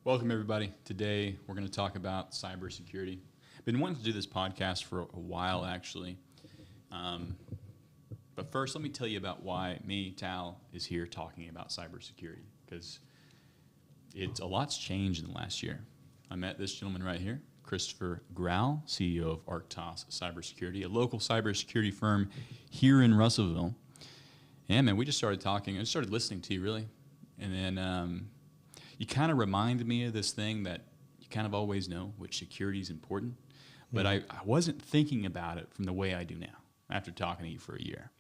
Welcome, everybody. Today, we're going to talk about cybersecurity. Been wanting to do this podcast for a while, actually. But first, let me tell you about why me, Tal, is here talking about cybersecurity, because a lot's changed in the last year. I met this gentleman right here, Christopher Grau, CEO of ARK-TOS Cybersecurity, a local cybersecurity firm here in Russellville. And man, we just started talking. I just started listening to you, really. And then you kind of reminded me of this thing that you kind of always know, which security is important. But I wasn't thinking about it from the way I do now after talking to you for a year.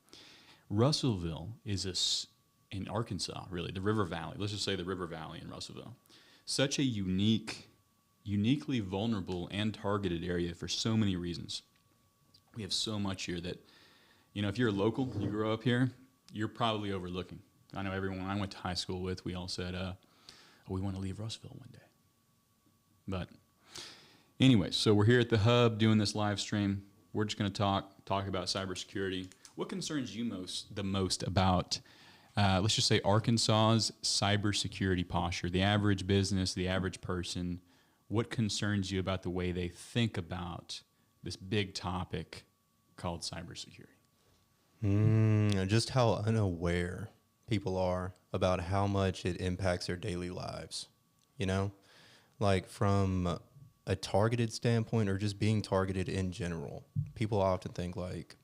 Russellville is in Arkansas, really, the River Valley. Let's just say the River Valley in Russellville. Such a uniquely vulnerable and targeted area for so many reasons. We have so much here that, if you're a local, you grow up here, you're probably overlooking. I know everyone I went to high school with, we all said, we want to leave Russellville one day. But anyway, so we're here at the Hub doing this live stream. We're just going to talk about cybersecurity. What concerns you the most about, let's just say, Arkansas's cybersecurity posture, the average business, the average person? What concerns you about the way they think about this big topic called cybersecurity? Just how unaware people are about how much it impacts their daily lives. Like from a targeted standpoint or just being targeted in general. People often think like,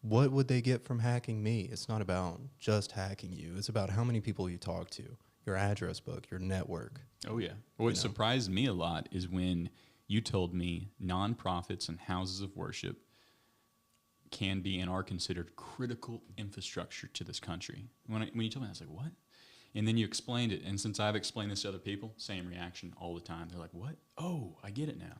what would they get from hacking me? It's not about just hacking you. It's about how many people you talk to, your address book, your network. Oh, yeah. What surprised me a lot is when you told me nonprofits and houses of worship can be and are considered critical infrastructure to this country. When you told me, I was like, what? And then you explained it. And since I've explained this to other people, same reaction all the time. They're like, what? Oh, I get it now.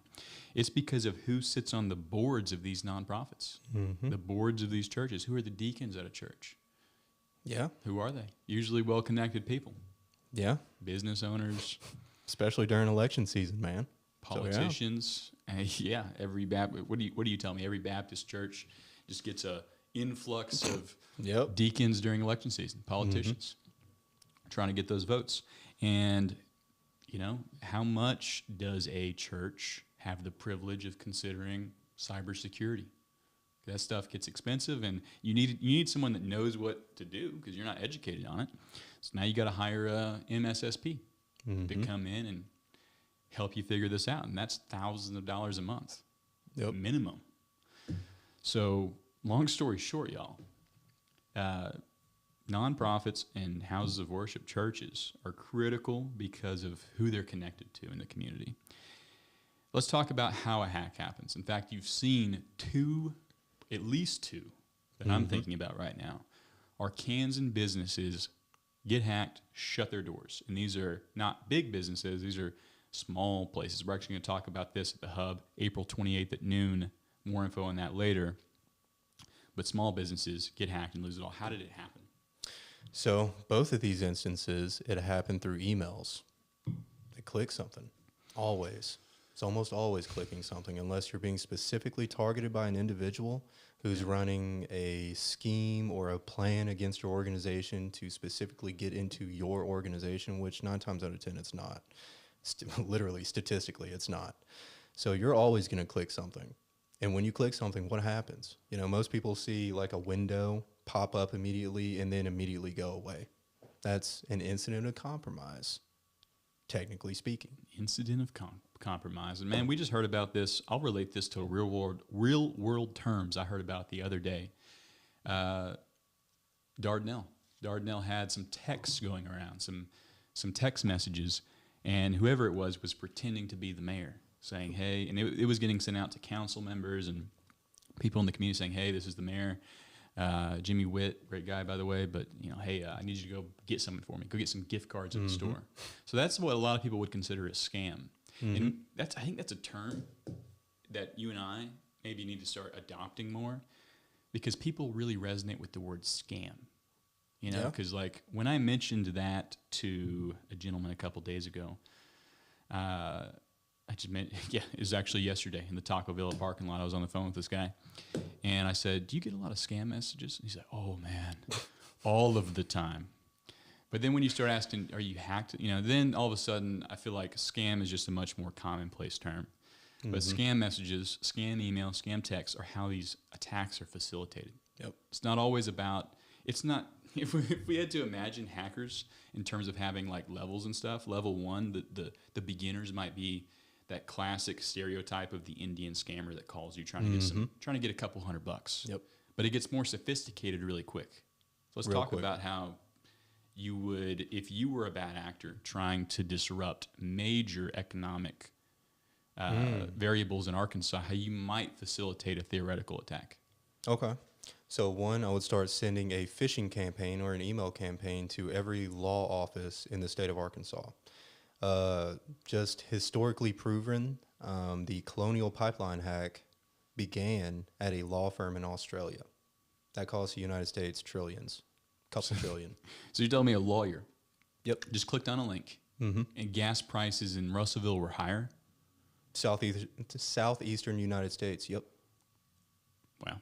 It's because of who sits on the boards of these nonprofits, the boards of these churches. Who are the deacons at a church? Yeah. Who are they? Usually well-connected people. Yeah. Business owners. Especially during election season, man. Politicians. So, yeah. Every what do you tell me? Every Baptist church just gets a influx of deacons during election season. Politicians. Trying to get those votes. And, how much does a church have the privilege of considering cybersecurity? That stuff gets expensive, and you need someone that knows what to do because you're not educated on it. So now you got to hire a MSSP to come in and help you figure this out, and that's thousands of dollars a month, minimum. So long story short, y'all, nonprofits and houses of worship, churches, are critical because of who they're connected to in the community. Let's talk about how a hack happens. In fact, you've seen at least two that I'm thinking about right now. Arkansan businesses get hacked, shut their doors. And these are not big businesses. These are small places. We're actually going to talk about this at the Hub, April 28th at noon. More info on that later. But small businesses get hacked and lose it all. How did it happen? So both of these instances, it happened through emails. They click something, always. It's almost always clicking something unless you're being specifically targeted by an individual who's running a scheme or a plan against your organization to specifically get into your organization, which 9 times out of 10 it's not. Literally, statistically, it's not. So you're always going to click something. And when you click something, what happens? Most people see like a window pop up immediately and then immediately go away. That's an incident of compromise, technically speaking. Incident of compromise. And man, we just heard about this. I'll relate this to real world terms I heard about the other day. Dardanelle had some texts going around, some text messages, and whoever it was pretending to be the mayor, saying, hey, and it was getting sent out to council members and people in the community saying, hey, this is the mayor. Jimmy Witt, great guy, by the way, but, hey, I need you to go get something for me. Go get some gift cards at the store. So that's what a lot of people would consider a scam. And I think that's a term that you and I maybe need to start adopting more because people really resonate with the word scam. Because like when I mentioned that to a gentleman a couple days ago, it was actually yesterday in the Taco Villa parking lot. I was on the phone with this guy, and I said, do you get a lot of scam messages? And he said, oh, man, all of the time. But then when you start asking, are you hacked? Then all of a sudden, I feel like scam is just a much more commonplace term. But scam messages, scam email, scam text are how these attacks are facilitated. Yep. It's not always about, it's not, if we had to imagine hackers in terms of having like levels and stuff, level one, the beginners might be that classic stereotype of the Indian scammer that calls you trying to get a couple $100. Yep. But it gets more sophisticated really quick. So let's talk about how you would, if you were a bad actor trying to disrupt major economic variables in Arkansas, how you might facilitate a theoretical attack. Okay. So one, I would start sending a phishing campaign or an email campaign to every law office in the state of Arkansas. Just historically proven, the Colonial Pipeline hack began at a law firm in Australia. That cost the United States trillions, couple trillion. So you're telling me a lawyer Yep. just clicked on a link and gas prices in Russellville were higher? Southeastern United States. Yep. Wow.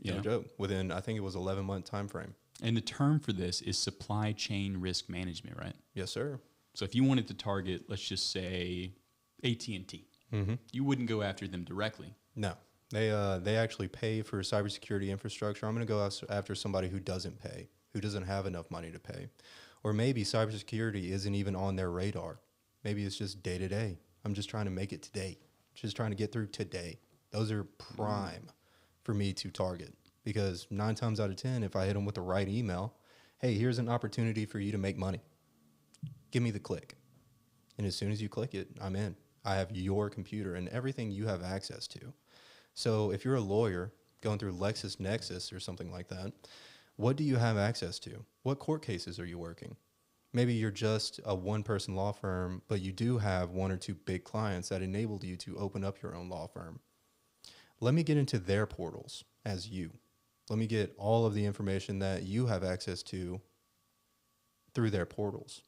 No joke. Within, I think it was 11-month time frame. And the term for this is supply chain risk management, right? Yes, sir. So if you wanted to target, let's just say AT&T, you wouldn't go after them directly. No, they actually pay for cybersecurity infrastructure. I'm going to go after somebody who doesn't pay, who doesn't have enough money to pay, or maybe cybersecurity isn't even on their radar. Maybe it's just day to day. I'm just trying to make it today. Just trying to get through today. Those are prime for me to target, because 9 times out of 10, if I hit them with the right email, hey, here's an opportunity for you to make money. Give me the click. And as soon as you click it, I'm in. I have your computer and everything you have access to. So if you're a lawyer going through LexisNexis or something like that, what do you have access to? What court cases are you working? Maybe you're just a one-person law firm, but you do have 1 or 2 big clients that enabled you to open up your own law firm. Let me get into their portals as you. Let me get all of the information that you have access to through their portals.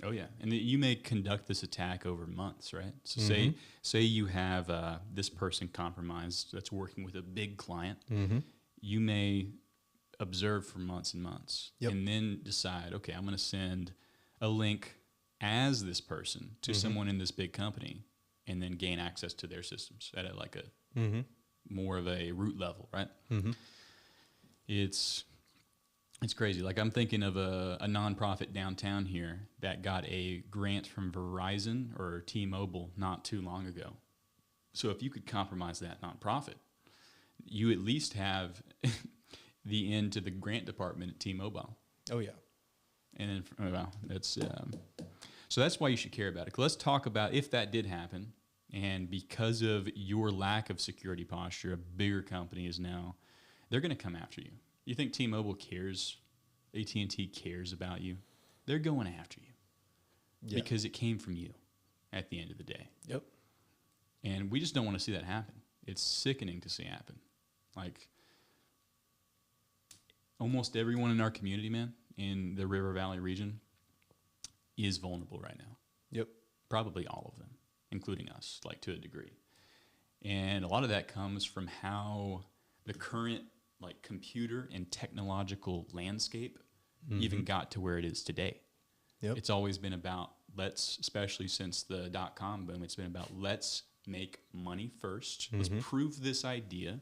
Oh, yeah. And you may conduct this attack over months, right? So say you have this person compromised that's working with a big client. You may observe for months and months and then decide, okay, I'm going to send a link as this person to someone in this big company and then gain access to their systems at a more of a root level, right? It's crazy. Like I'm thinking of a nonprofit downtown here that got a grant from Verizon or T-Mobile not too long ago. So if you could compromise that nonprofit, you at least have the end to the grant department at T-Mobile. Oh, yeah. And then, that's so that's why you should care about it. Let's talk about if that did happen, and because of your lack of security posture, a bigger company is now, they're going to come after you. You think T-Mobile cares, AT&T cares about you? They're going after you because it came from you at the end of the day. Yep. And we just don't want to see that happen. It's sickening to see happen. Like almost everyone in our community, man, in the River Valley region is vulnerable right now. Yep. Probably all of them, including us, like to a degree. And a lot of that comes from how the current like computer and technological landscape even got to where it is today. Yep. It's always been about especially since the .com boom, it's been about let's make money first. Let's prove this idea.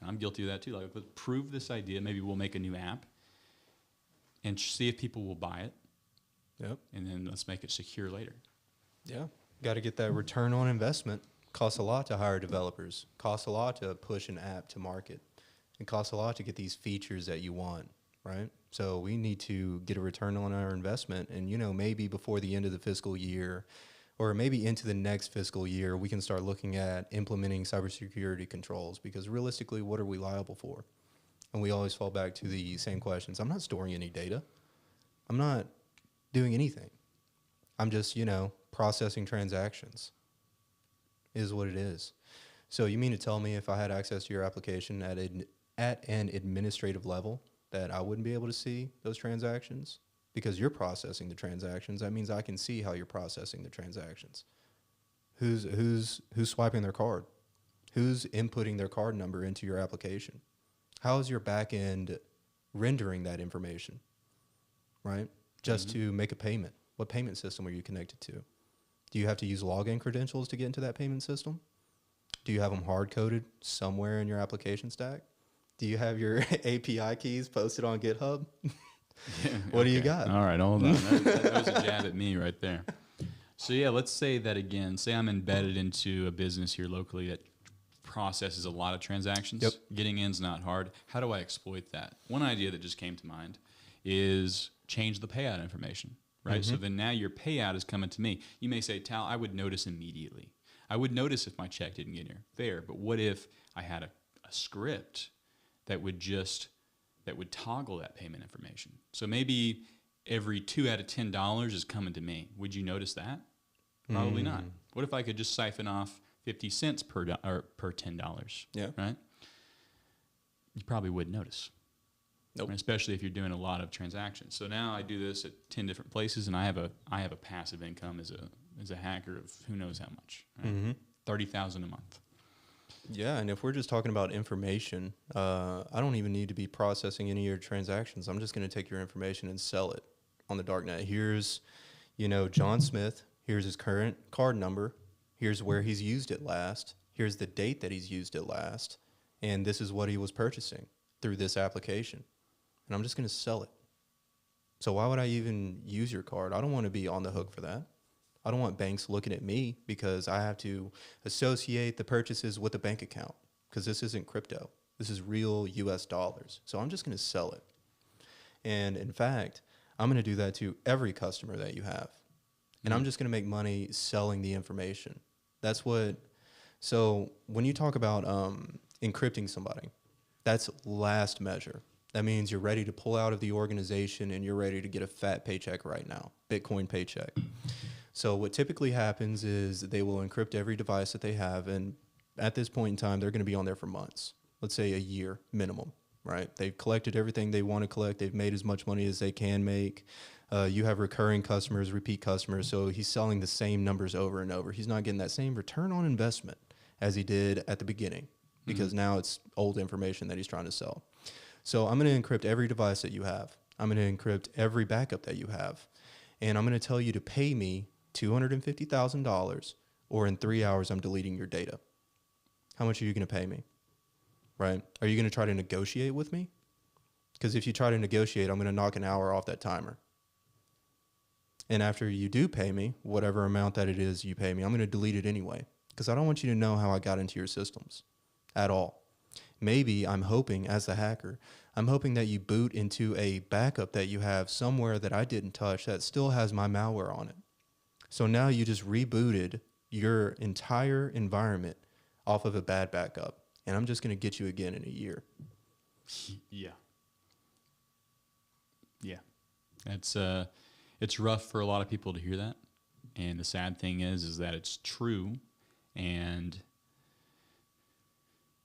And I'm guilty of that too. Like, let's prove this idea. Maybe we'll make a new app and see if people will buy it. Yep. And then let's make it secure later. Yeah. Got to get that return on investment. Costs a lot to hire developers. Costs a lot to push an app to market. It costs a lot to get these features that you want, right? So we need to get a return on our investment. And, maybe before the end of the fiscal year or maybe into the next fiscal year, we can start looking at implementing cybersecurity controls, because realistically, what are we liable for? And we always fall back to the same questions. I'm not storing any data. I'm not doing anything. I'm just, processing transactions is what it is. So you mean to tell me if I had access to your application at an administrative level that I wouldn't be able to see those transactions? Because you're processing the transactions, that means I can see how you're processing the transactions. Who's swiping their card? Who's inputting their card number into your application? How is your back end rendering that information? right? Just to make a payment. What payment system are you connected to? Do you have to use login credentials to get into that payment system? Do you have them hard-coded somewhere in your application stack? Do you have your API keys posted on GitHub? What do you got? All right, hold on. That was a jab at me right there. So yeah, let's say that again. Say I'm embedded into a business here locally that processes a lot of transactions. Yep. Getting in's not hard. How do I exploit that? One idea that just came to mind is change the payout information, right? So then now your payout is coming to me. You may say, Tal, I would notice immediately. I would notice if my check didn't get here. Fair. But what if I had a script that would toggle that payment information? So maybe every $2 out of $10 is coming to me. Would you notice that? Probably not. What if I could just siphon off 50 cents per $10? Yeah. Right? You probably wouldn't notice. Nope. Especially if you're doing a lot of transactions. So now I do this at 10 different places, and I have a passive income as a hacker of who knows how much. Right? $30,000 a month. Yeah, and if we're just talking about information, I don't even need to be processing any of your transactions. I'm just going to take your information and sell it on the darknet. Here's, John Smith. Here's his current card number. Here's where he's used it last. Here's the date that he's used it last. And this is what he was purchasing through this application. And I'm just going to sell it. So why would I even use your card? I don't want to be on the hook for that. I don't want banks looking at me because I have to associate the purchases with a bank account because this isn't crypto. This is real US dollars. So I'm just going to sell it. And in fact, I'm going to do that to every customer that you have. And I'm just going to make money selling the information. So when you talk about encrypting somebody, that's last measure. That means you're ready to pull out of the organization and you're ready to get a fat paycheck right now, Bitcoin paycheck. So what typically happens is they will encrypt every device that they have, and at this point in time, they're going to be on there for months. Let's say a year minimum, right? They've collected everything they want to collect. They've made as much money as they can make. You have recurring customers, repeat customers, so he's selling the same numbers over and over. He's not getting that same return on investment as he did at the beginning because now it's old information that he's trying to sell. So I'm going to encrypt every device that you have. I'm going to encrypt every backup that you have. And I'm going to tell you to pay me $250,000 or in 3 hours I'm deleting your data. How much are you going to pay me? Right? Are you going to try to negotiate with me? Because if you try to negotiate, I'm going to knock an hour off that timer. And after you do pay me, whatever amount that it is you pay me, I'm going to delete it anyway. Because I don't want you to know how I got into your systems at all. Maybe I'm hoping, as the hacker, I'm hoping that you boot into a backup that you have somewhere that I didn't touch that still has my malware on it. So now you just rebooted your entire environment off of a bad backup. And I'm just going to get you again in a year. Yeah. Yeah. It's rough for a lot of people to hear that. And the sad thing is that it's true. And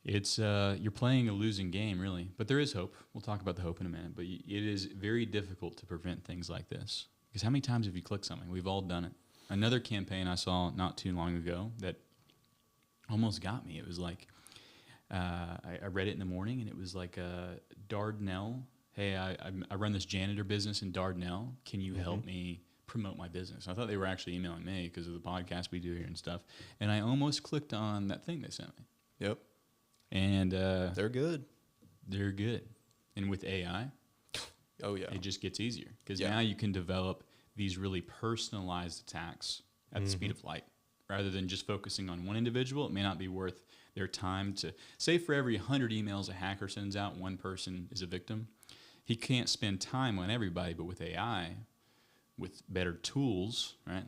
it's you're playing a losing game, really. But there is hope. We'll talk about the hope in a minute. But it is very difficult to prevent things like this. Because how many times have you clicked something? We've all done it. Another campaign I saw not too long ago that almost got me. It was like, I read it in the morning, and it was like, Dardanelle, hey, I run this janitor business in Dardanelle. Can you help me promote my business? I thought they were actually emailing me because of the podcast we do here and stuff. And I almost clicked on that thing they sent me. Yep. And they're good. They're good. And with AI, oh yeah, it just gets easier because Yeah. now you can develop these really personalized attacks at the speed of light. Rather than just focusing on one individual, it may not be worth their time to say for every 100 emails a hacker sends out, one person is a victim. He can't spend time on everybody, but with AI, with better tools, right?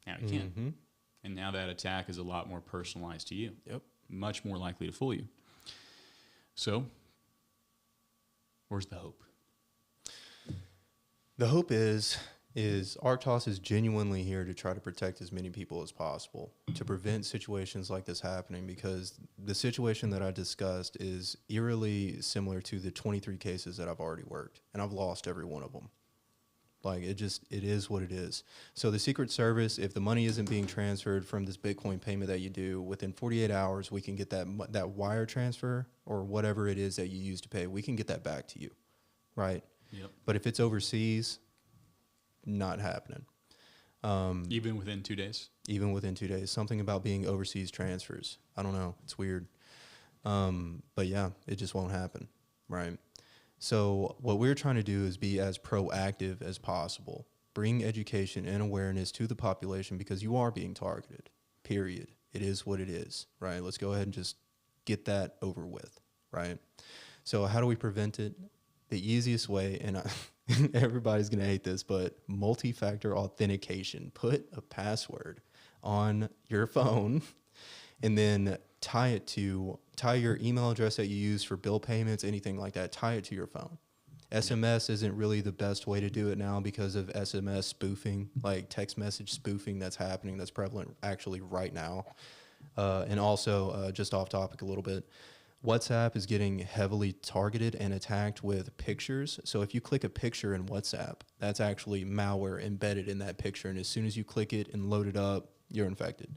Now he can. And now that attack is a lot more personalized to you. Yep. Much more likely to fool you. So, where's the hope? The hope is ARK-TOS is genuinely here to try to protect as many people as possible, to prevent situations like this happening, because the situation that I discussed is eerily similar to the 23 cases that I've already worked, and I've lost every one of them. Like, it is what it is. So the Secret Service, if the money isn't being transferred from this Bitcoin payment that you do, within 48 hours, we can get that wire transfer or whatever it is that you use to pay, we can get that back to you, right? Yep. But if it's overseas, not happening. Even within 2 days? Even within 2 days. Something about being overseas transfers. I don't know. It's weird. But yeah, it just won't happen, right? So what we're trying to do is be as proactive as possible. Bring education and awareness to the population because you are being targeted, period. It is what it is, right? Let's go ahead and just get that over with, right? So how do we prevent it? The easiest way, and everybody's going to hate this, but multi-factor authentication. Put a password on your phone and then tie your email address that you use for bill payments, anything like that, tie it to your phone. SMS isn't really the best way to do it now because of SMS spoofing, like text message spoofing that's happening, that's prevalent actually right now. And also, just off topic a little bit, WhatsApp is getting heavily targeted and attacked with pictures. So if you click a picture in WhatsApp, that's actually malware embedded in that picture. And as soon as you click it and load it up, you're infected.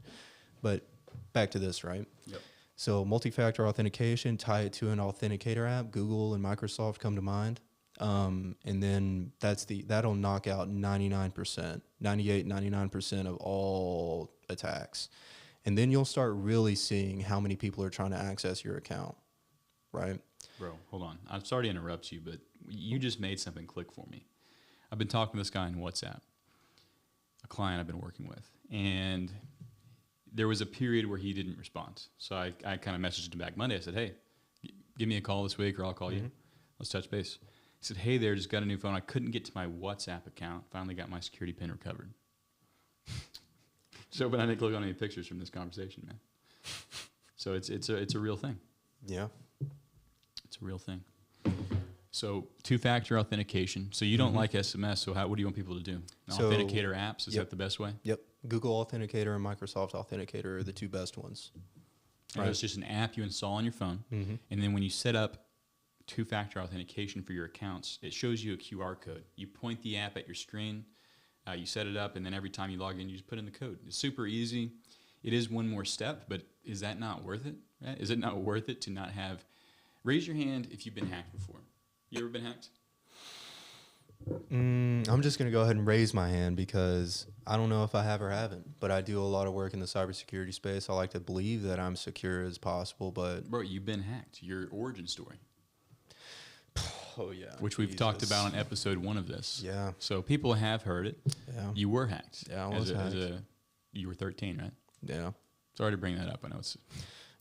But back to this, right? Yep. So multi-factor authentication, tie it to an authenticator app. Google and Microsoft come to mind. And then that'll knock out 99%, 98, 99% of all attacks. And then you'll start really seeing how many people are trying to access your account, right? Bro, hold on. I'm sorry to interrupt you, but you just made something click for me. I've been talking to this guy in WhatsApp, a client I've been working with, and there was a period where he didn't respond. So I kind of messaged him back Monday. I said, hey, give me a call this week or I'll call you. Let's touch base. He said, hey there, just got a new phone. I couldn't get to my WhatsApp account. Finally got my security pin recovered. So, but I didn't click on any pictures from this conversation, man. So it's a real thing. Yeah. It's a real thing. So two-factor authentication. So you don't like SMS, so what do you want people to do? Authenticator apps, is that the best way? Yep. Google Authenticator and Microsoft Authenticator are the two best ones. Right. It's just an app you install on your phone, and then when you set up two-factor authentication for your accounts, it shows you a QR code. You point the app at your screen, you set it up, and then every time you log in, you just put in the code. It's super easy. It is one more step, but is that not worth it? Right? Is it not worth it to not have... Raise your hand if you've been hacked before. You ever been hacked? I'm just going to go ahead and raise my hand because I don't know if I have or haven't, but I do a lot of work in the cybersecurity space. I like to believe that I'm secure as possible, but... Bro, you've been hacked. Your origin story. Oh, yeah. Which we've talked about on episode 1 of this. Yeah. So people have heard it. Yeah. You were hacked. Yeah, I was hacked. You were 13, right? Yeah. Sorry to bring that up. I know it's...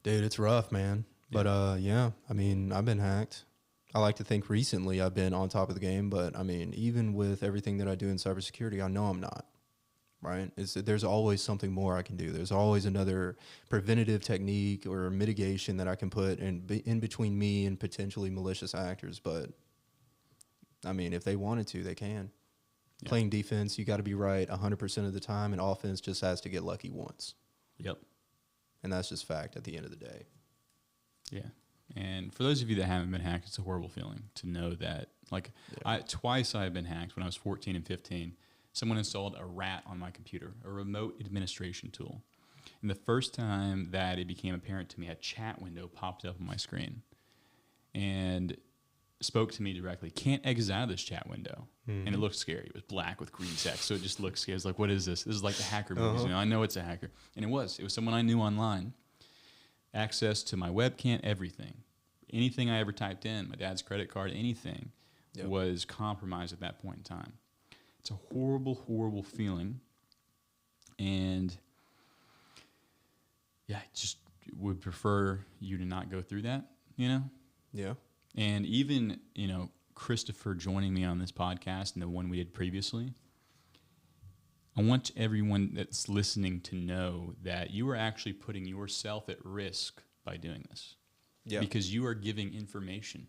Dude, it's rough, man. Yeah. But, yeah, I mean, I've been hacked. I like to think recently I've been on top of the game, but, I mean, even with everything that I do in cybersecurity, I know I'm not, right? There's always something more I can do. There's always another preventative technique or mitigation that I can put in between me and potentially malicious actors. But, I mean, if they wanted to, they can. Yeah. Playing defense, you got to be right 100% of the time, and offense just has to get lucky once. Yep. And that's just fact at the end of the day. Yeah. And for those of you that haven't been hacked, it's a horrible feeling to know that. Like, twice I've been hacked when I was 14 and 15. Someone installed a rat on my computer, a remote administration tool. And the first time that it became apparent to me, a chat window popped up on my screen and spoke to me directly. Can't exit out of this chat window. And it looked scary. It was black with green text, so it just looked scary. I was like, what is this? This is like the hacker movies. You know, I know it's a hacker. And it was someone I knew online. Access to my webcam, everything. Anything I ever typed in, my dad's credit card, anything was compromised at that point in time. It's a horrible, horrible feeling. And yeah, I just would prefer you to not go through that, you know? Yeah. And even, you know, Christopher joining me on this podcast and the one we did previously, I want everyone that's listening to know that you are actually putting yourself at risk by doing this. Yeah. Because you are giving information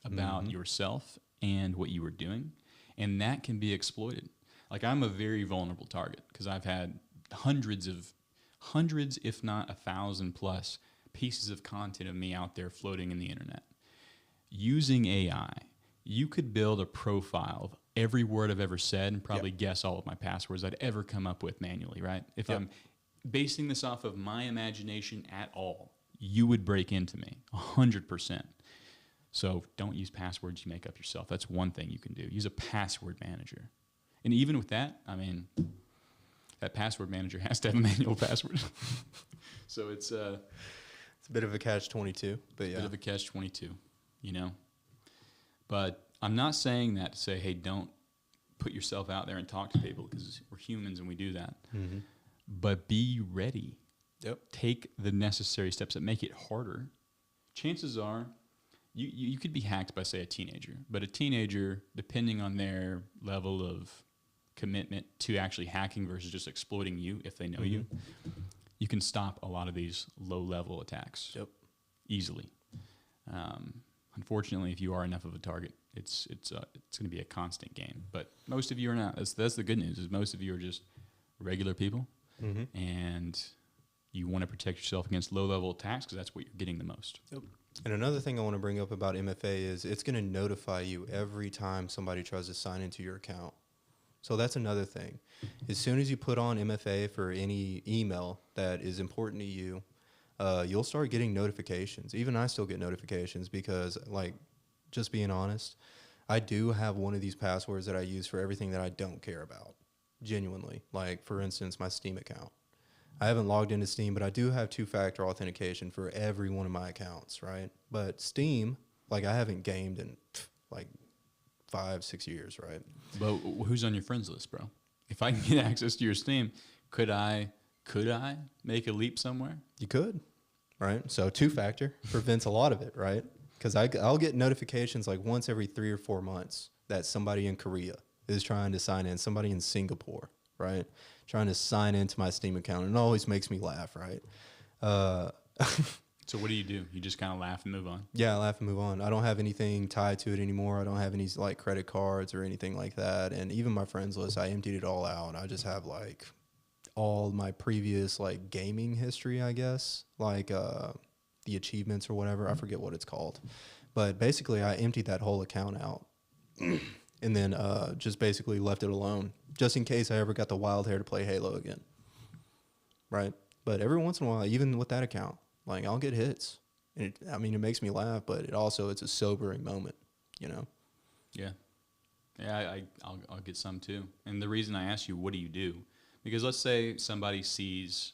about yourself and what you were doing, and that can be exploited. Like, I'm a very vulnerable target because I've had hundreds, if not 1,000 plus pieces of content of me out there floating in the internet. Using AI, you could build a profile of every word I've ever said and probably guess all of my passwords I'd ever come up with manually, right? If I'm basing this off of my imagination at all, you would break into me 100%. So don't use passwords you make up yourself. That's one thing you can do. Use a password manager. And even with that, I mean, that password manager has to have a manual password. So it's a bit of a catch-22, but yeah. bit of a catch-22, you know. But I'm not saying that to say, hey, don't put yourself out there and talk to people, because we're humans and we do that. Mm-hmm. But be ready. Yep. Take the necessary steps that make it harder. Chances are you could be hacked by, say, a teenager. But a teenager, depending on their level of commitment to actually hacking versus just exploiting you if they know you, you can stop a lot of these low-level attacks easily. Unfortunately, if you are enough of a target, it's going to be a constant game. But most of you are not. That's the good news, is most of you are just regular people, and you want to protect yourself against low-level attacks because that's what you're getting the most. Yep. And another thing I want to bring up about MFA is it's going to notify you every time somebody tries to sign into your account. So that's another thing. As soon as you put on MFA for any email that is important to you, you'll start getting notifications. Even I still get notifications because, like, just being honest, I do have one of these passwords that I use for everything that I don't care about, genuinely. Like, for instance, my Steam account. I haven't logged into Steam, but I do have two-factor authentication for every one of my accounts, right? But Steam, like, I haven't gamed in, like, 5-6 years, right? But who's on your friends list, bro? If I can get access to your Steam, could I make a leap somewhere? You could, right? So two-factor prevents a lot of it, right? Because I'll get notifications like once every 3 or 4 months that somebody in Korea is trying to sign in, somebody in Singapore, right? Trying to sign into my Steam account. And it always makes me laugh, right? So what do? You just kind of laugh and move on? Yeah, I laugh and move on. I don't have anything tied to it anymore. I don't have any like credit cards or anything like that. And even my friends list, I emptied it all out. I just have like all my previous like gaming history, I guess, like the achievements or whatever. I forget what it's called. But basically, I emptied that whole account out and then just basically left it alone just in case I ever got the wild hair to play Halo again. Right? But every once in a while, even with that account, like, I'll get hits. And it makes me laugh, but it's a sobering moment, you know? Yeah. Yeah, I'll get some too. And the reason I asked you, what do you do? Because let's say somebody sees,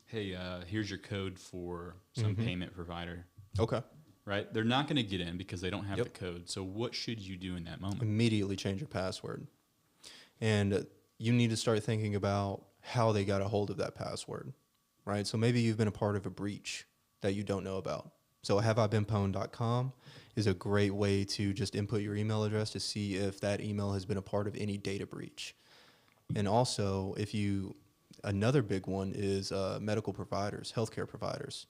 hey, here's your code for some payment provider. Okay. Right? They're not going to get in because they don't have the code. So what should you do in that moment? Immediately change your password. And you need to start thinking about how they got a hold of that password, right? So maybe you've been a part of a breach that you don't know about. So haveibeenpwned.com is a great way to just input your email address to see if that email has been a part of any data breach. And also, another big one is medical providers, healthcare providers.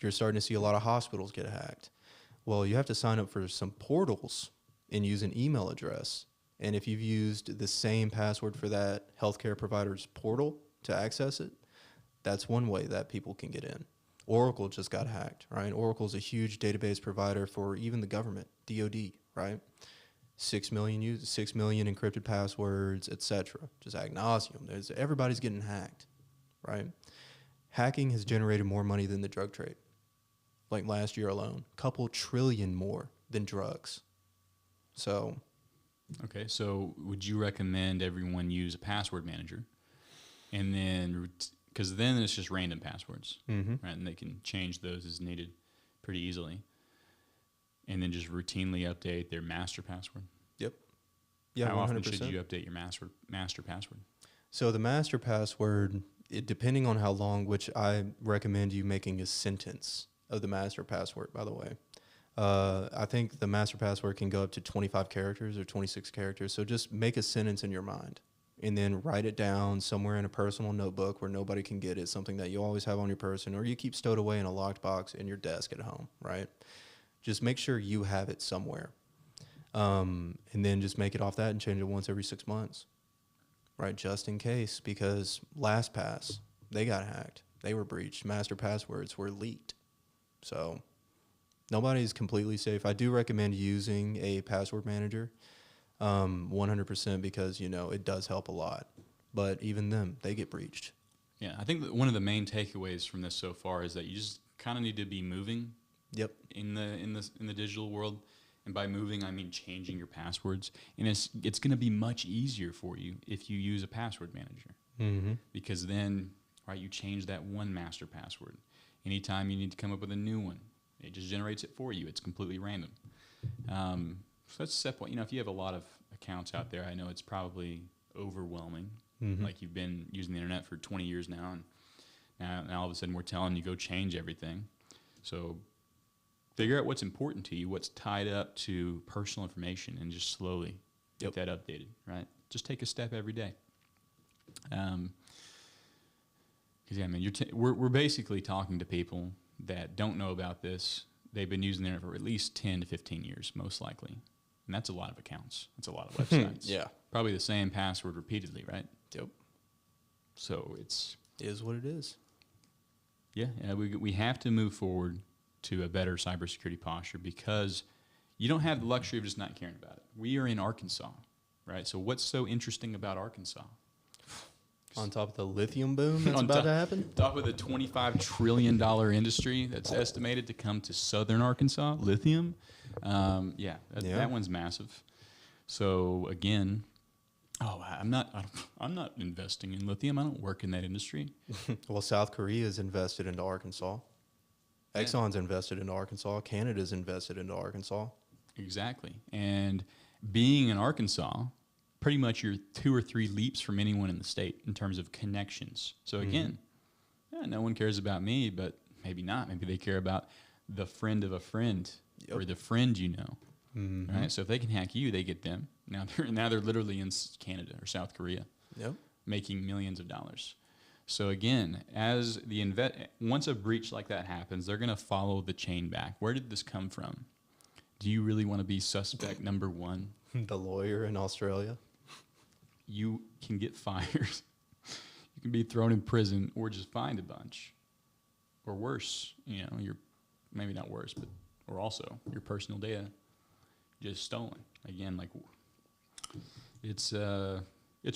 You're starting to see a lot of hospitals get hacked. Well, you have to sign up for some portals and use an email address. And if you've used the same password for that healthcare provider's portal to access it, that's one way that people can get in. Oracle just got hacked, right? Oracle's a huge database provider for even the government, DoD, right? 6 million encrypted passwords, etc. Just ad nauseum. Everybody's getting hacked, right? Hacking has generated more money than the drug trade. Like last year alone, a couple trillion more than drugs. So, okay, so would you recommend everyone use a password manager, and then because then it's just random passwords, right? And they can change those as needed pretty easily, and then just routinely update their master password. Yep. Yeah. How 100%. often should you update your master password? So the master password, depending on how long, which I recommend you making a sentence of the master password, by the way. I think the master password can go up to 25 characters or 26 characters. So just make a sentence in your mind and then write it down somewhere in a personal notebook where nobody can get it, something that you always have on your person, or you keep stowed away in a locked box in your desk at home, right? Just make sure you have it somewhere. And then just make it off that and change it once every 6 months, right? Just in case, because LastPass, they got hacked. They were breached. Master passwords were leaked. So nobody's completely safe. I do recommend using a password manager 100% because, it does help a lot. But even them, they get breached. Yeah, I think that one of the main takeaways from this so far is that you just kind of need to be moving. Yep. In the digital world, And by moving, I mean changing your passwords. And it's going to be much easier for you if you use a password manager. Mm-hmm. Because then, right, you change that one master password. Anytime you need to come up with a new one, it just generates it for you. It's completely random. So that's a step one. You know, if you have a lot of accounts out there, I know it's probably overwhelming. Mm-hmm. Like you've been using the internet for 20 years now, and now all of a sudden we're telling you go change everything. So figure out what's important to you, what's tied up to personal information, and just slowly get that updated, right? Just take a step every day. Because, yeah, man, we're basically talking to people that don't know about this. They've been using the internet for at least 10 to 15 years, most likely. And that's a lot of accounts. That's a lot of websites. Yeah. Probably the same password repeatedly, right? Yep. So It is what it is. Yeah, we have to move forward to a better cybersecurity posture because you don't have the luxury of just not caring about it. We are in Arkansas, right? So what's so interesting about Arkansas? On top of the lithium boom that's about to happen? Top of the $25 trillion industry that's estimated to come to southern Arkansas, lithium. That one's massive. So again, I'm not investing in lithium. I don't work in that industry. Well, South Korea's invested into Arkansas. Exxon's invested into Arkansas. Canada's invested into Arkansas. Exactly. And being in Arkansas, pretty much you're 2 or 3 leaps from anyone in the state in terms of connections. So again, no one cares about me, but maybe not. Maybe they care about the friend of a friend or the friend you know. Mm-hmm. Right? So if they can hack you, they get them. Now they're literally in Canada or South Korea, making millions of dollars. So again, as once a breach like that happens, they're going to follow the chain back. Where did this come from? Do you really want to be suspect number 1? The lawyer in Australia. You can get fired. You can be thrown in prison or just fined a bunch. Or worse, you're maybe not worse, or also your personal data just stolen. Again, like it's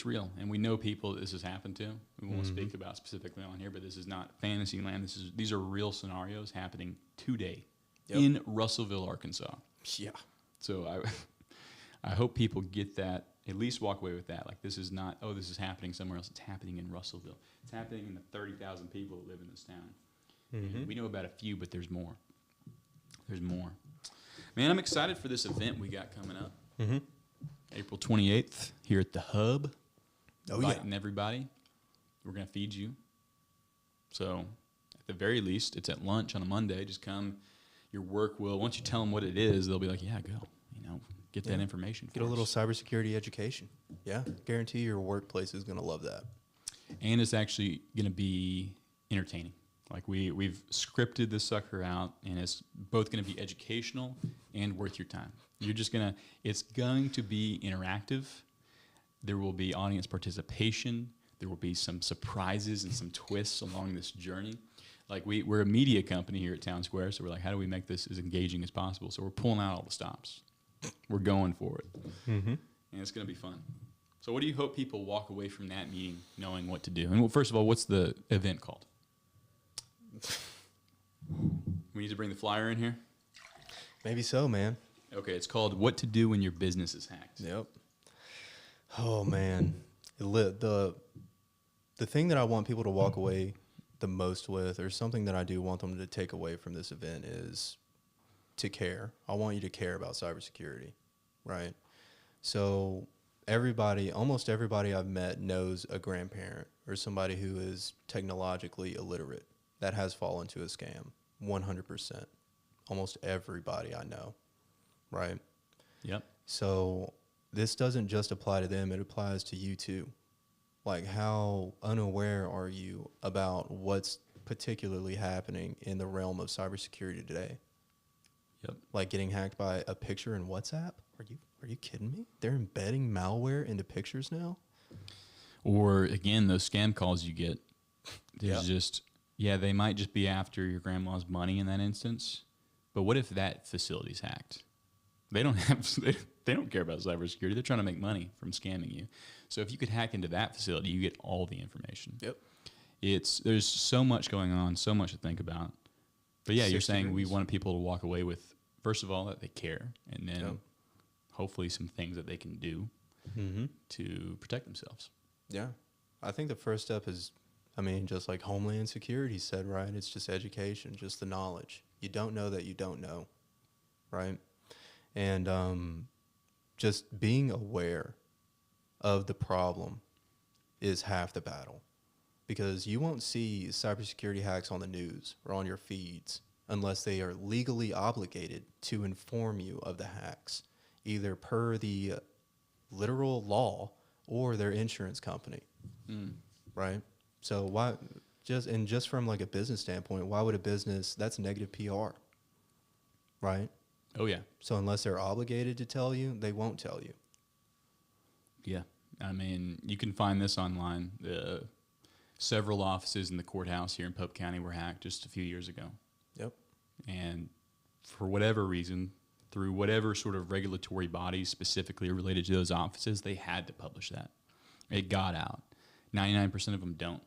real, and we know people that this has happened to. We won't speak about specifically on here, but this is not fantasy land. These are real scenarios happening today in Russellville, Arkansas. Yeah. So I hope people get that, at least walk away with that. Like this is not, this is happening somewhere else. It's happening in Russellville. It's happening in the 30,000 people that live in this town. Mm-hmm. We know about a few, but there's more. There's more. Man, I'm excited for this event we got coming up. Mm-hmm. April 28th here at the Hub. Inviting everybody. We're going to feed you. So at the very least, it's at lunch on a Monday. Just come. Your work will, once you tell them what it is, they'll be like, yeah, go. Get that information. Get a little cybersecurity education. Yeah, guarantee your workplace is going to love that. And it's actually going to be entertaining. Like we've scripted this sucker out, and it's both going to be educational and worth your time. It's going to be interactive. There will be audience participation. There will be some surprises and some twists along this journey. Like we're a media company here at Town Square, so we're like, how do we make this as engaging as possible? So we're pulling out all the stops. We're going for it. Mm-hmm. And it's going to be fun. So what do you hope people walk away from that meeting knowing what to do? And first of all, what's the event called? We need to bring the flyer in here? Maybe so, man. Okay, it's called What to Do When Your Business is Hacked. Yep. Oh, man. The thing that I want people to walk away the most with, or something that I do want them to take away from this event, is to care. I want you to care about cybersecurity, right? So almost everybody I've met knows a grandparent or somebody who is technologically illiterate that has fallen to a scam, 100%. Almost everybody I know, right? Yep. So this doesn't just apply to them, it applies to you too. Like, how unaware are you about what's particularly happening in the realm of cybersecurity today? Yep. Like getting hacked by a picture in WhatsApp? Are you kidding me? They're embedding malware into pictures now? Or again, those scam calls you get. There's they might just be after your grandma's money in that instance. But what if that facility's hacked? They don't care about cybersecurity. They're trying to make money from scamming you. So if you could hack into that facility, you get all the information. Yep. There's so much going on, so much to think about. But yeah, you're saying we want people to walk away with first of all, that they care, and then Yep. hopefully some things that they can do Mm-hmm. to protect themselves. Yeah. I think the first step is, I mean, just like Homeland Security said, right? It's just education, just the knowledge. You don't know that you don't know, right? And just being aware of the problem is half the battle, because you won't see cybersecurity hacks on the news or on your feeds unless they are legally obligated to inform you of the hacks, either per the literal law or their insurance company, right? So why just from like a business standpoint, why would a business, that's negative PR, right? Oh yeah, So unless they're obligated to tell you, they won't tell you. yeah. I mean, you can find this online. Several offices in the courthouse here in Pope County were hacked just a few years ago. Yep. And for whatever reason, through whatever sort of regulatory bodies specifically related to those offices, they had to publish that. It got out. 99% of them don't.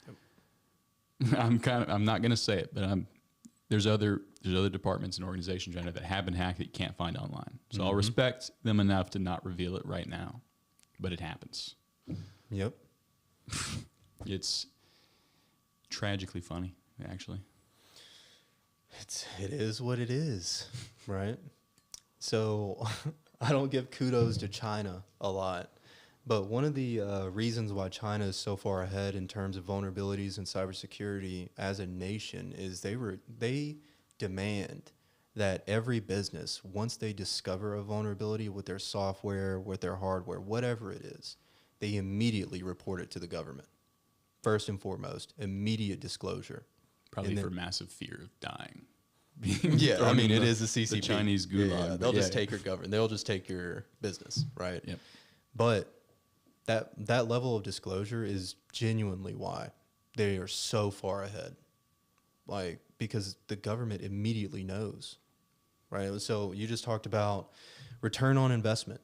Yep. I'm not going to say it, but there's other departments and organizations right now that have been hacked that you can't find online. So I'll respect them enough to not reveal it right now, but it happens. Yep. It's tragically funny, actually. It is what it is, right? So I don't give kudos to China a lot, but one of the reasons why China is so far ahead in terms of vulnerabilities in cybersecurity as a nation is they demand that every business, once they discover a vulnerability with their software, with their hardware, whatever it is, they immediately report it to the government. First and foremost, immediate disclosure. Probably And for then- massive fear of dying. Yeah, I mean, it the- is the CCP. The Chinese gulag. Yeah, but they'll just yeah. take your government. They'll just take your business, right? Yep. But that level of disclosure is genuinely why they are so far ahead. Like, because the government immediately knows, right? So you just talked about return on investment,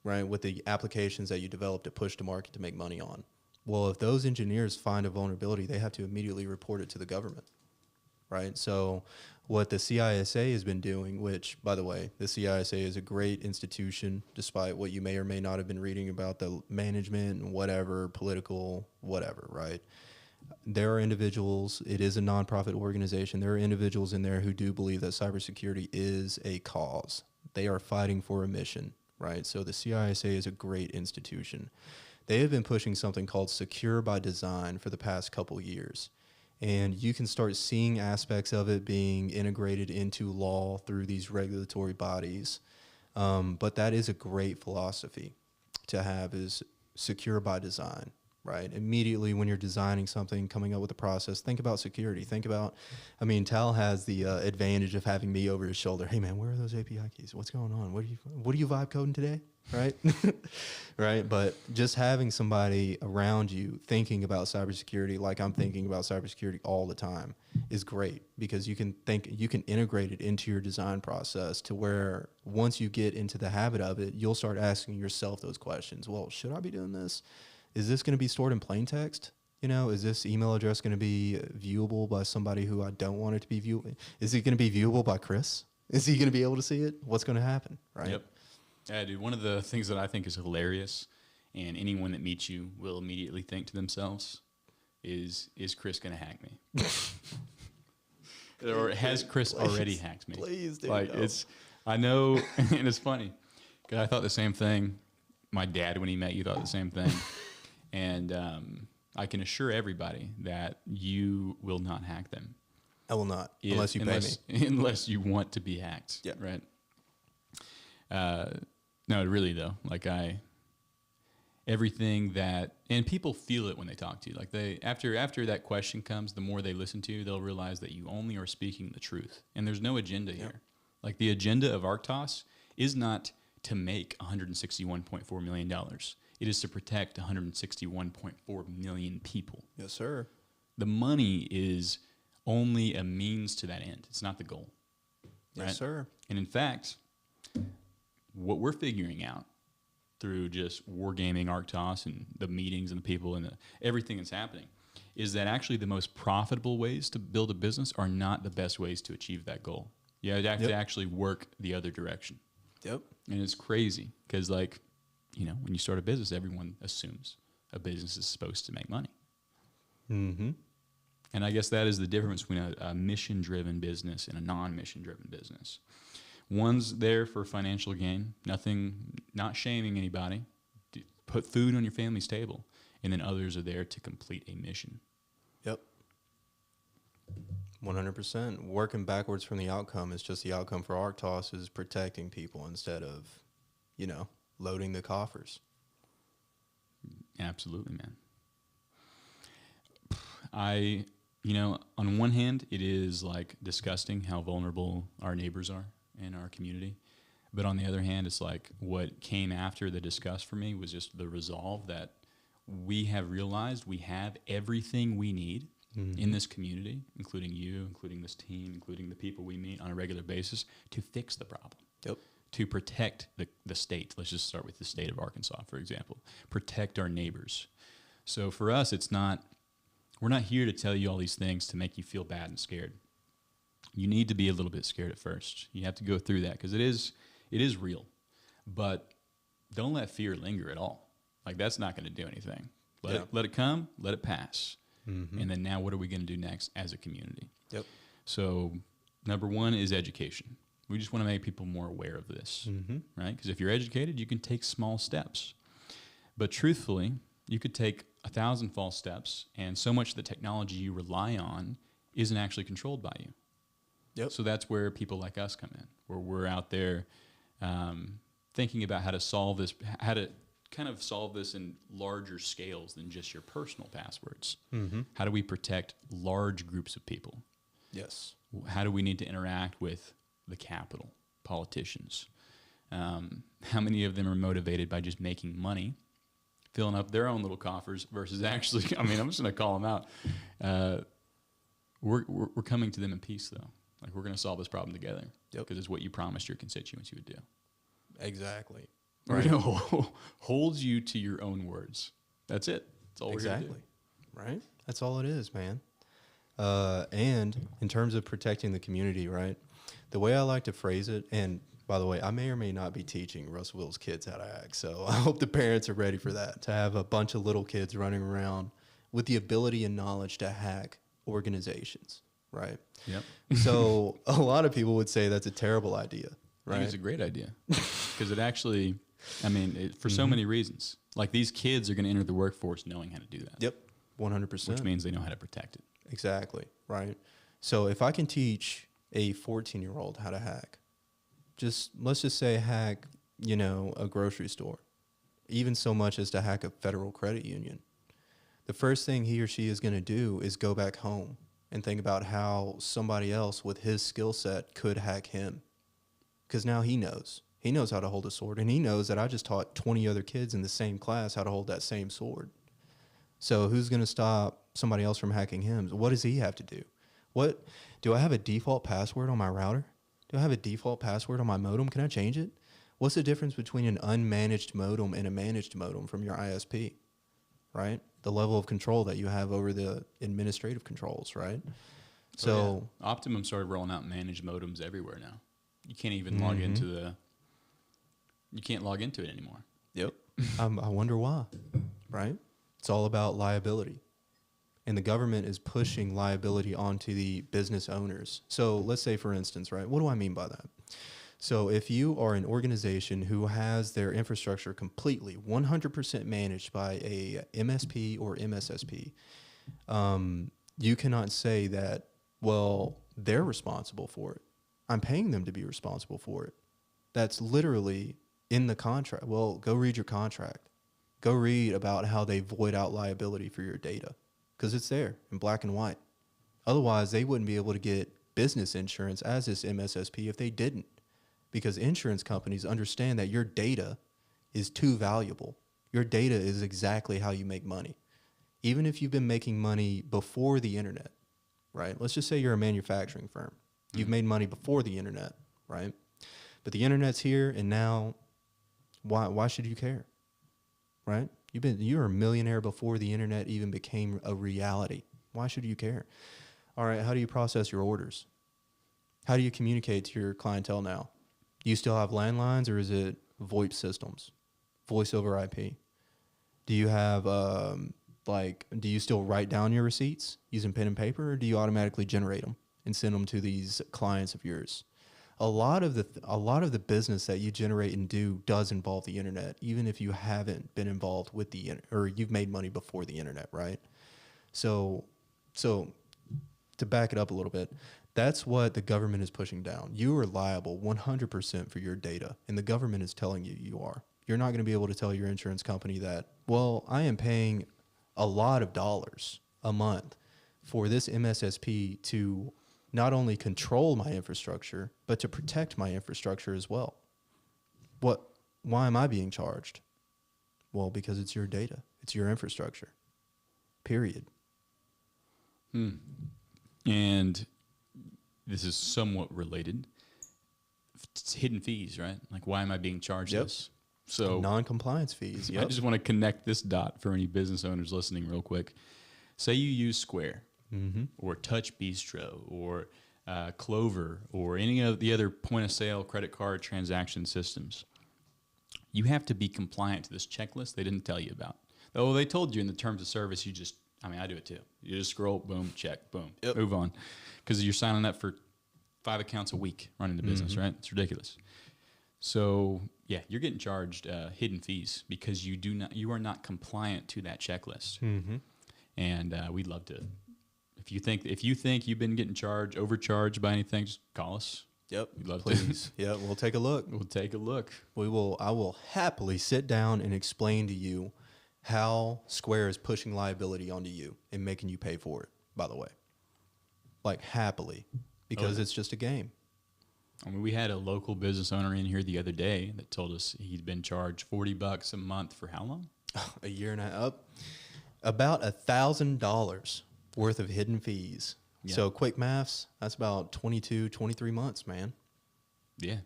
right? With the applications that you develop to push to market to make money on. Well, if those engineers find a vulnerability, they have to immediately report it to the government, right? So what the CISA has been doing, which, by the way, the CISA is a great institution, despite what you may or may not have been reading about the management and whatever, political, whatever, right? There are individuals, it is a nonprofit organization, there are individuals in there who do believe that cybersecurity is a cause. They are fighting for a mission, right? So the CISA is a great institution. They have been pushing something called Secure by Design for the past couple years. And you can start seeing aspects of it being integrated into law through these regulatory bodies. But that is a great philosophy to have, is secure by design, right? Immediately when you're designing something, coming up with a process, think about security. Think about, I mean, Tal has the advantage of having me over his shoulder. Hey man, where are those API keys? What's going on? What are you vibe coding today? Right? Right. But just having somebody around you thinking about cybersecurity like I'm thinking about cybersecurity all the time is great, because you can integrate it into your design process to where once you get into the habit of it, you'll start asking yourself those questions. Well, should I be doing this? Is this going to be stored in plain text? You know, is this email address going to be viewable by somebody who I don't want it to be viewable? Is it going to be viewable by Chris? Is he going to be able to see it? What's going to happen? Right. Yep. Yeah, dude, one of the things that I think is hilarious, and anyone that meets you will immediately think to themselves, is Chris going to hack me? Or has Chris already hacked me? Please, dude. Like, no. I know, and it's funny, because I thought the same thing. My dad, when he met you, thought the same thing. And I can assure everybody that you will not hack them. I will not, unless you pay me. Unless you want to be hacked. Yeah. Right. No, really though. Like everything that, and people feel it when they talk to you. Like after that question comes, the more they listen to you, they'll realize that you only are speaking the truth, and there's no agenda here. Like the agenda of ARK-TOS is not to make $161.4 million. It is to protect 161.4 million people. Yes, sir. The money is only a means to that end. It's not the goal. Yes, right? sir. And in fact, what we're figuring out through just wargaming ARK-TOS and the meetings and the people and everything that's happening is that actually the most profitable ways to build a business are not the best ways to achieve that goal. You have to actually work the other direction. Yep. And it's crazy because, like, you know, when you start a business, everyone assumes a business is supposed to make money. Mm-hmm. And I guess that is the difference between a mission-driven business and a non-mission-driven business. One's there for financial gain, not shaming anybody, put food on your family's table, and then others are there to complete a mission. Yep. 100%. Working backwards from the outcome is just the outcome for ARK-TOS is protecting people instead of, you know, loading the coffers. Absolutely, man. You know, on one hand, it is like disgusting how vulnerable our neighbors are in our community. But on the other hand, it's like what came after the disgust for me was just the resolve that we have realized we have everything we need in this community, including you, including this team, including the people we meet on a regular basis, to fix the problem. Yep. To protect the state. Let's just start with the state of Arkansas, for example. Protect our neighbors. So for us, we're not here to tell you all these things to make you feel bad and scared. You need to be a little bit scared at first. You have to go through that because it is real. But don't let fear linger at all. Like, that's not going to do anything. Let it come, let it pass. Mm-hmm. And then now what are we going to do next as a community? Yep. So number one is education. We just want to make people more aware of this, right? Because if you're educated, you can take small steps. But truthfully, you could take 1,000 false steps, and so much of the technology you rely on isn't actually controlled by you. Yep. So that's where people like us come in, where we're out there thinking about how to solve this, how to kind of solve this in larger scales than just your personal passwords. Mm-hmm. How do we protect large groups of people? Yes. How do we need to interact with the capital, politicians? How many of them are motivated by just making money, filling up their own little coffers versus actually, I mean, I'm just going to call them out. We're coming to them in peace, though. Like, we're going to solve this problem together because it's what you promised your constituents you would do. Exactly. Right. We're going to hold you to your own words. That's it. That's all we're going to do. Right? That's all it is, man. And in terms of protecting the community, right, the way I like to phrase it, and by the way, I may or may not be teaching Russellville's kids how to hack, so I hope the parents are ready for that, to have a bunch of little kids running around with the ability and knowledge to hack organizations, right? Yep. So a lot of people would say that's a terrible idea, right? I think it's a great idea because it actually, I mean, for so many reasons. Like, these kids are going to enter the workforce knowing how to do that. Yep, 100%. Which means they know how to protect it. Exactly, right? So if I can teach a 14-year-old how to hack, let's just say hack, you know, a grocery store, even so much as to hack a federal credit union, the first thing he or she is going to do is go back home and think about how somebody else with his skill set could hack him. Because now he knows how to hold a sword, and he knows that I just taught 20 other kids in the same class how to hold that same sword. So who's going to stop somebody else from hacking him? What does he have to do? Do I have a default password on my router? Do I have a default password on my modem? Can I change it? What's the difference between an unmanaged modem and a managed modem from your ISP, right? The level of control that you have over the administrative controls, right? So Optimum started rolling out managed modems everywhere now. You can't even log into you can't log into it anymore. Yep. I wonder why, right? It's all about liability. And the government is pushing liability onto the business owners. So let's say, for instance, right, what do I mean by that? So if you are an organization who has their infrastructure completely 100% managed by a MSP or MSSP, you cannot say that, well, they're responsible for it. I'm paying them to be responsible for it. That's literally in the contract. Well, go read your contract. Go read about how they void out liability for your data, because it's there in black and white. Otherwise, they wouldn't be able to get business insurance as this MSSP if they didn't, because insurance companies understand that your data is too valuable. Your data is exactly how you make money. Even if you've been making money before the internet, right? Let's just say you're a manufacturing firm. You've made money before the internet, right? But the internet's here, and now why should you care, right? You're a millionaire before the internet even became a reality. Why should you care? All right, how do you process your orders? How do you communicate to your clientele now? Do you still have landlines, or is it VoIP systems, voice over IP? Do you have do you still write down your receipts using pen and paper, or do you automatically generate them and send them to these clients of yours? A lot of the business that you generate and do does involve the internet, even if you haven't been involved with the or you've made money before the internet, right? So to back it up a little bit, that's what the government is pushing down. You are liable 100% for your data, and the government is telling you you are. You're not going to be able to tell your insurance company that, well, I am paying a lot of dollars a month for this MSSP to not only control my infrastructure, but to protect my infrastructure as well. Why am I being charged? Well, because it's your data. It's your infrastructure. Period. And this is somewhat related. It's hidden fees, right? Like, why am I being charged this? So non-compliance fees. I just want to connect this dot for any business owners listening real quick. Say you use Square or Touch Bistro or Clover or any of the other point-of-sale credit card transaction systems. You have to be compliant to this checklist they didn't tell you about. Oh, they told you in the terms of service, I do it too. You just scroll, boom, check, boom, move on. Because you're signing up for 5 accounts a week running the business, right? It's ridiculous. So, yeah, you're getting charged hidden fees because you are not compliant to that checklist. And we'd love to. If you think you've been getting overcharged by anything, just call us. Yep. We'd love Please. to. Yeah, we'll take a look. We'll take a look. I will happily sit down and explain to you how Square is pushing liability onto you and making you pay for it, by the way. Like, happily, because it's just a game. I mean, we had a local business owner in here the other day that told us he'd been charged $40 a month for how long? A year and a half. About $1,000 worth of hidden fees. Yeah. So quick maths, that's about 22, 23 months, man. Yeah.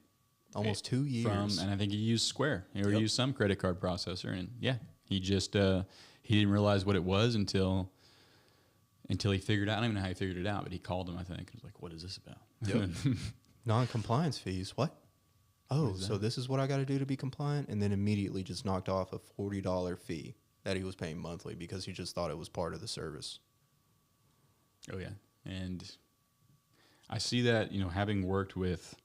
Almost 2 years. And I think he used Square. He already used some credit card processor. And yeah, he just, he didn't realize what it was until he figured it out. I don't even know how he figured it out, but he called him, I think. He was like, what is this about? Yep. Non-compliance fees. What? Oh, so this is what I got to do to be compliant? And then immediately just knocked off a $40 fee that he was paying monthly because he just thought it was part of the service. Oh, yeah. And I see that, having worked with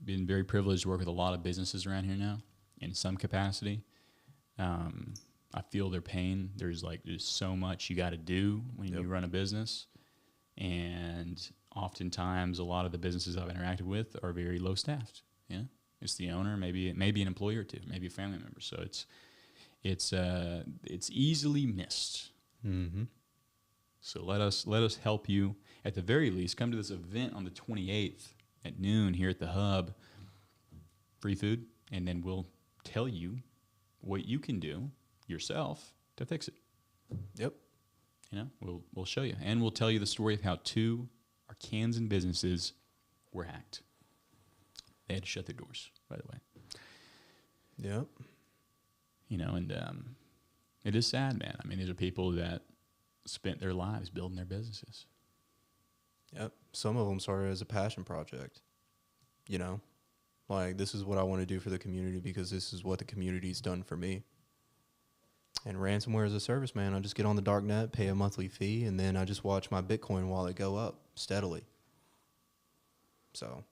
been very privileged to work with a lot of businesses around here now in some capacity. I feel their pain. There's so much you got to do when you run a business. And oftentimes a lot of the businesses I've interacted with are very low staffed. Yeah. It's the owner, maybe an employee or two, maybe a family member. So it's easily missed. Mm-hmm. So let us help you. At the very least, come to this event on the 28th at noon here at the Hub. Free food, and then we'll tell you what you can do yourself to fix it. Yep. We'll show you, and we'll tell you the story of how 2 Arkansan businesses were hacked. They had to shut their doors, by the way. Yep. And it is sad, man. I mean, these are people that spent their lives building their businesses. Yep. Some of them started as a passion project. This is what I want to do for the community because this is what the community's done for me. And ransomware as a service, man. I just get on the dark net, pay a monthly fee, and then I just watch my Bitcoin wallet go up steadily. So,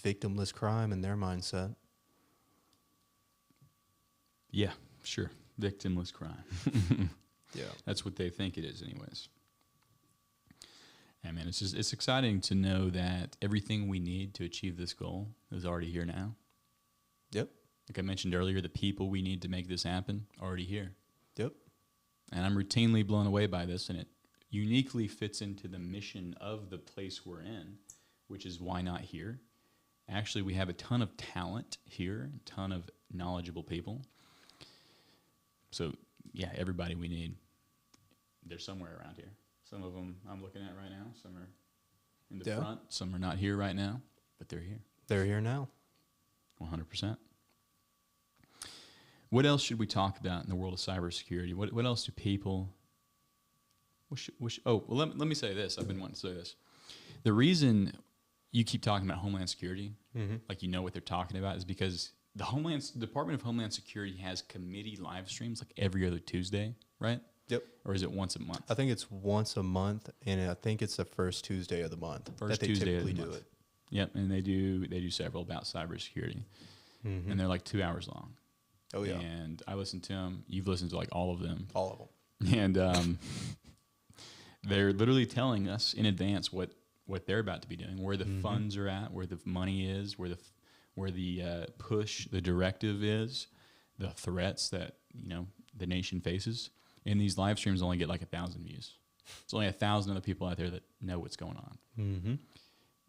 victimless crime in their mindset. Yeah, sure. Victimless crime. Yeah. That's what they think it is anyways. I mean, it's exciting to know that everything we need to achieve this goal is already here now. Yep. Like I mentioned earlier, the people we need to make this happen are already here. Yep. And I'm routinely blown away by this, and it uniquely fits into the mission of the place we're in, which is why not here? Actually, we have a ton of talent here, a ton of knowledgeable people. So, yeah, everybody we need, they're somewhere around here. Some of them I'm looking at right now. Some are in the front. Some are not here right now, but they're here. They're here now. 100%. What else should we talk about in the world of cybersecurity? What else do people... let me say this. I've been wanting to say this. The reason you keep talking about Homeland Security, Mm-hmm. like you know what they're talking about, is because the Department of Homeland Security has committee live streams like every other Tuesday, right? Yep. Or is it once a month? I think it's once a month, and I think it's the first Tuesday of the month First that they Tuesday of typically the do month. it. Yep, and they do several about cybersecurity, Mm-hmm. and they're like 2 hours long. Oh yeah, And I listen to them. You've listened to like all of them, all of them. and they're literally telling us in advance what they're about to be doing, where the funds are at, where the money is, where the push, the directive is, the threats that the nation faces. And these live streams only get like 1,000 views. There's only 1,000 other people out there that know what's going on, Mm-hmm.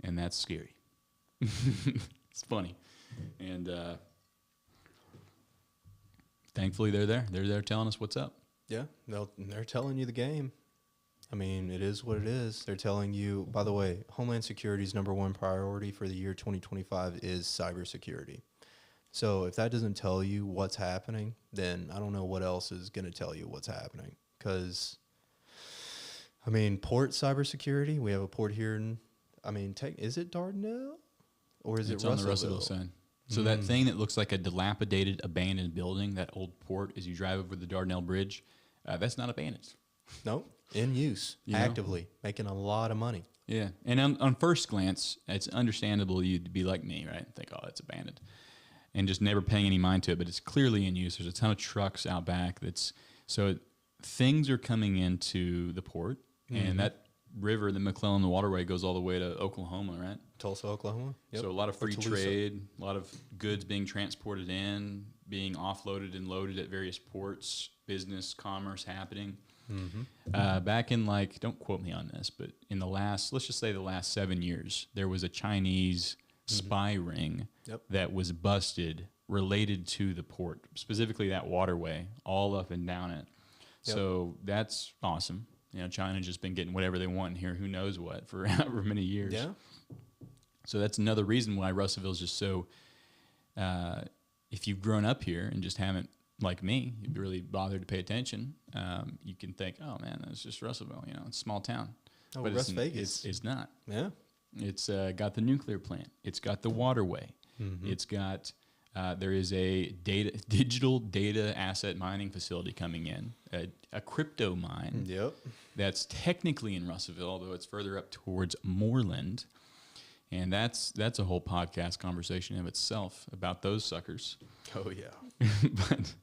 and that's scary. It's funny, and thankfully they're there. They're there telling us what's up. Yeah, they're telling you the game. I mean, it is what it is. They're telling you, by the way, Homeland Security's #1 priority for the year 2025 is cybersecurity. So if that doesn't tell you what's happening, then I don't know what else is going to tell you what's happening. Because, I mean, port cybersecurity, we have a port here in, is it Dardanelle? Or is It's it on the Russellville? Russellville side. So that thing that looks like a dilapidated, abandoned building, that old port as you drive over the Dardanelle Bridge, that's not abandoned. Nope, in use, You know? actively, making a lot of money. Yeah, and on first glance, it's understandable you'd be like me, right? And think, oh, it's abandoned, and just never paying any mind to it. But it's clearly in use. There's a ton of trucks out back. Things are coming into the port, and that river, the McClellan Waterway, goes all the way to Oklahoma, right? Tulsa, Oklahoma. Yep. So a lot of Or free Toledo. trade, a lot of goods being transported in, being offloaded and loaded at various ports, business, commerce happening. Mm-hmm. Back in don't quote me on this, but in let's just say the last 7 years, there was a Chinese spy ring Yep. that was busted related to the port, specifically that waterway, all up and down it. Yep. So that's awesome. China's just been getting whatever they want here, who knows what, for however many years. Yeah. So that's another reason why Russellville is just so, if you've grown up here and just haven't, like me, you've really bothered to pay attention, you can think, oh man, that's just Russellville, it's a small town. Oh, But Las Vegas. It's not. Yeah. It's got the nuclear plant. It's got the waterway. Mm-hmm. It's got, there is a digital data asset mining facility coming in, a crypto mine Yep. that's technically in Russellville, although it's further up towards Moreland. And that's a whole podcast conversation of itself about those suckers. Oh, yeah. But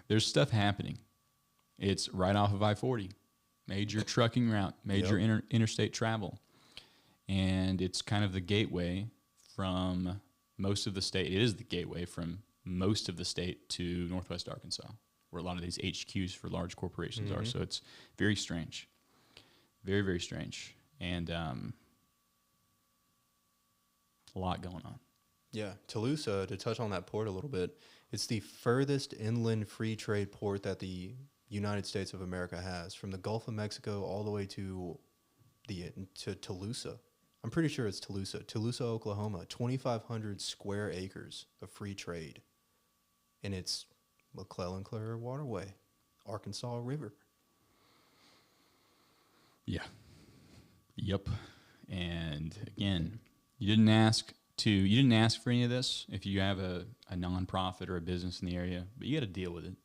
there's stuff happening. It's right off of I-40, major trucking route, major interstate travel. And it's kind of the gateway from most of the state. It is the gateway from most of the state to Northwest Arkansas, where a lot of these HQs for large corporations are. So it's very strange. Very, very strange. And a lot going on. Yeah. Tulsa, to touch on that port a little bit, it's the furthest inland free trade port that the United States of America has, from the Gulf of Mexico all the way to Tulsa. I'm pretty sure it's Tulsa, Oklahoma. 2,500 square acres of free trade, and it's McClellan Clear Waterway, Arkansas River. Yeah. Yep. And again, you didn't ask for any of this if you have a nonprofit or a business in the area, but you got to deal with it.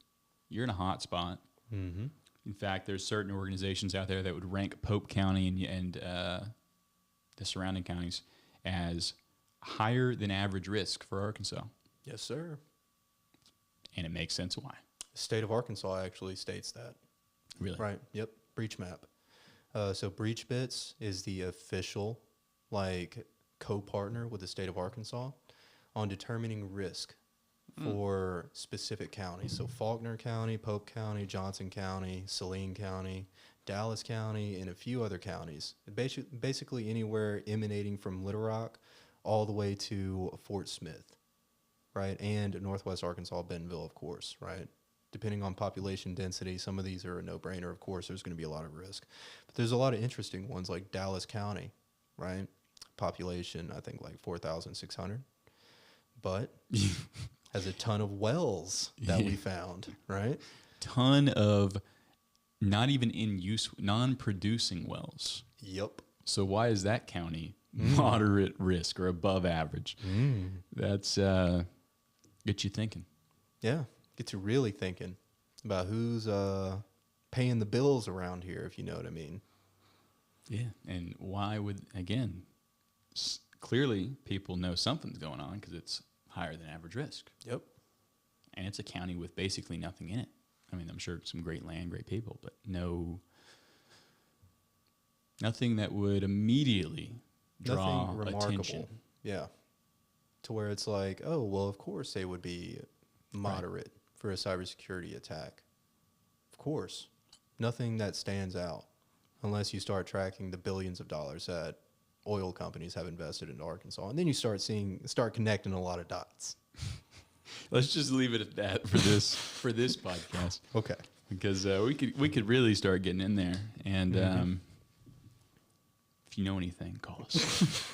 You're in a hot spot. Mm-hmm. In fact, there's certain organizations out there that would rank Pope County and the surrounding counties as higher than average risk for Arkansas. Yes, sir. And it makes sense why. The state of Arkansas actually states that. Really? Right. Yep. Breach map. So Breach Bits is the official co-partner with the state of Arkansas on determining risk for specific counties. So Faulkner County, Pope County, Johnson County, Saline County, Dallas County, and a few other counties. Basically anywhere emanating from Little Rock all the way to Fort Smith, right? And Northwest Arkansas, Bentonville, of course, right? Depending on population density, some of these are a no-brainer. Of course, there's going to be a lot of risk. But there's a lot of interesting ones like Dallas County, right? Population, I think, like 4,600. But has a ton of wells that we found, right? Ton of not even in use, non-producing wells. Yep. So why is that county moderate risk or above average? That's get you thinking. Yeah, gets you really thinking about who's paying the bills around here, if you know what I mean. Yeah, and why would, again, clearly people know something's going on because it's higher than average risk. Yep. And it's a county with basically nothing in it. I mean, I'm sure some great land, great people, but nothing that would immediately draw Nothing remarkable. attention. Yeah. To where it's like, oh, well, of course they would be moderate for a cybersecurity attack. Of course. Nothing that stands out unless you start tracking the billions of dollars that oil companies have invested in Arkansas. And then you start connecting a lot of dots. Let's just leave it at that for this podcast. Okay. Because we could really start getting in there. And if you know anything, call us.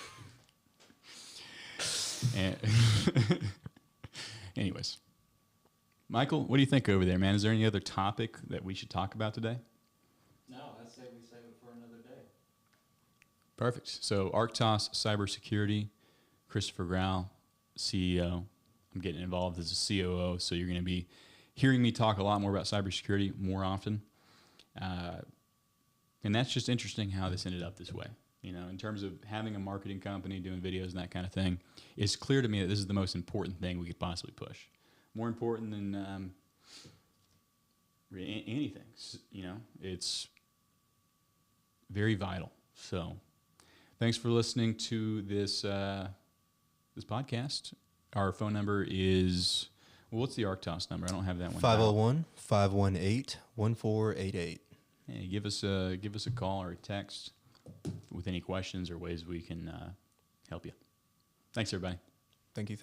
Anyways, Michael, what do you think over there, man? Is there any other topic that we should talk about today? No, I'd say we save it for another day. Perfect. So ARK-TOS Cybersecurity, Christopher Grau, CEO. I'm getting involved as a COO, so you're going to be hearing me talk a lot more about cybersecurity more often. And that's just interesting how this ended up this way. You know, in terms of having a marketing company, doing videos and that kind of thing, it's clear to me that this is the most important thing we could possibly push. More important than anything. You know, it's very vital. So thanks for listening to this this podcast. Our phone number is, well, what's the ARK-TOS number? I don't have that one. 501-518-1488. Hey, give us a call or a text with any questions or ways we can help you. Thanks, everybody. Thank you.